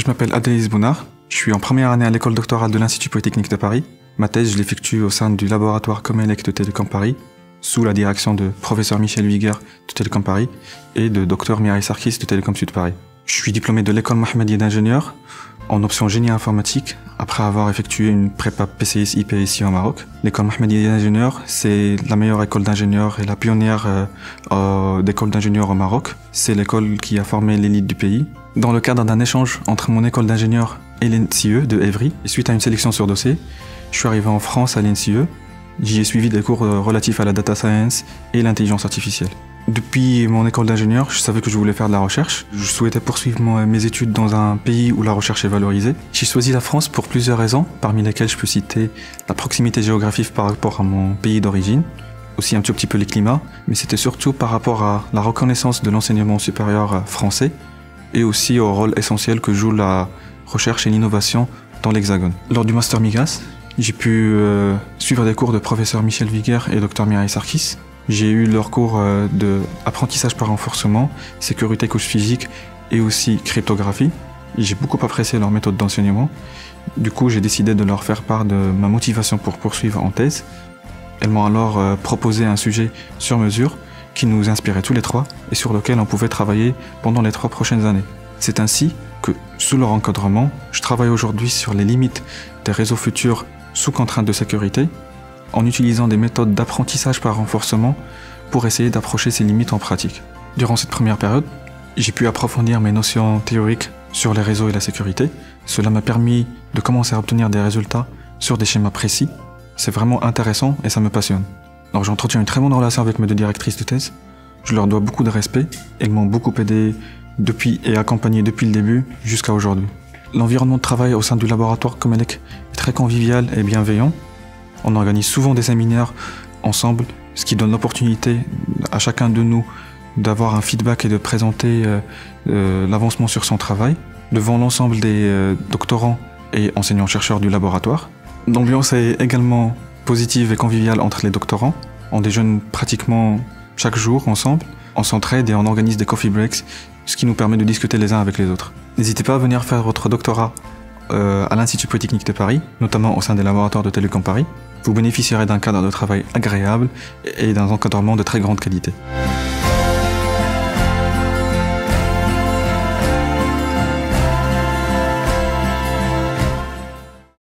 Je m'appelle Adélise Bounard, je suis en première année à l'école doctorale de l'Institut Polytechnique de Paris. Ma thèse, je l'effectue au sein du laboratoire Comelec de Télécom Paris, sous la direction de professeur Michel Viguer de Télécom Paris et de Dr Mireille Sarkis de Télécom Sud Paris. Je suis diplômé de l'école Mohammedienne d'ingénieur en option génie informatique après avoir effectué une prépa PCS IP ici au Maroc. L'école Mohammedienne d'ingénieur, c'est la meilleure école d'ingénieurs et la pionnière d'école d'ingénieurs au Maroc. C'est l'école qui a formé l'élite du pays. Dans le cadre d'un échange entre mon école d'ingénieur et l'NCE de Évry, et suite à une sélection sur dossier, je suis arrivé en France à l'NCE. J'y ai suivi des cours relatifs à la data science et l'intelligence artificielle. Depuis mon école d'ingénieur, je savais que je voulais faire de la recherche. Je souhaitais poursuivre mes études dans un pays où la recherche est valorisée. J'ai choisi la France pour plusieurs raisons, parmi lesquelles je peux citer la proximité géographique par rapport à mon pays d'origine, aussi un tout petit peu les climats, mais c'était surtout par rapport à la reconnaissance de l'enseignement supérieur français et aussi au rôle essentiel que joue la recherche et l'innovation dans l'Hexagone. Lors du Master MIGAS, j'ai pu suivre des cours de professeur Michel Viguer et Dr Mireille Sarkis. J'ai eu leur cours de apprentissage par renforcement, sécurité couche physique et aussi cryptographie. J'ai beaucoup apprécié leur méthode d'enseignement. Du coup, j'ai décidé de leur faire part de ma motivation pour poursuivre en thèse. Elles m'ont alors proposé un sujet sur mesure qui nous inspirait tous les trois et sur lequel on pouvait travailler pendant les 3 prochaines années. C'est ainsi que, sous leur encadrement, je travaille aujourd'hui sur les limites des réseaux futurs sous contrainte de sécurité, en utilisant des méthodes d'apprentissage par renforcement pour essayer d'approcher ces limites en pratique. Durant cette première période, j'ai pu approfondir mes notions théoriques sur les réseaux et la sécurité. Cela m'a permis de commencer à obtenir des résultats sur des schémas précis. C'est vraiment intéressant et ça me passionne. Alors j'entretiens une très bonne relation avec mes 2 directrices de thèse. Je leur dois beaucoup de respect. Elles m'ont beaucoup aidé depuis et accompagné depuis le début jusqu'à aujourd'hui. L'environnement de travail au sein du laboratoire Comelec est très convivial et bienveillant. On organise souvent des séminaires ensemble, ce qui donne l'opportunité à chacun de nous d'avoir un feedback et de présenter l'avancement sur son travail devant l'ensemble des doctorants et enseignants-chercheurs du laboratoire. L'ambiance est également positive et conviviale entre les doctorants. On déjeune pratiquement chaque jour ensemble, on s'entraide et on organise des coffee breaks, ce qui nous permet de discuter les uns avec les autres. N'hésitez pas à venir faire votre doctorat à l'Institut Polytechnique de Paris, notamment au sein des laboratoires de Télécom Paris. Vous bénéficierez d'un cadre de travail agréable et d'un encadrement de très grande qualité.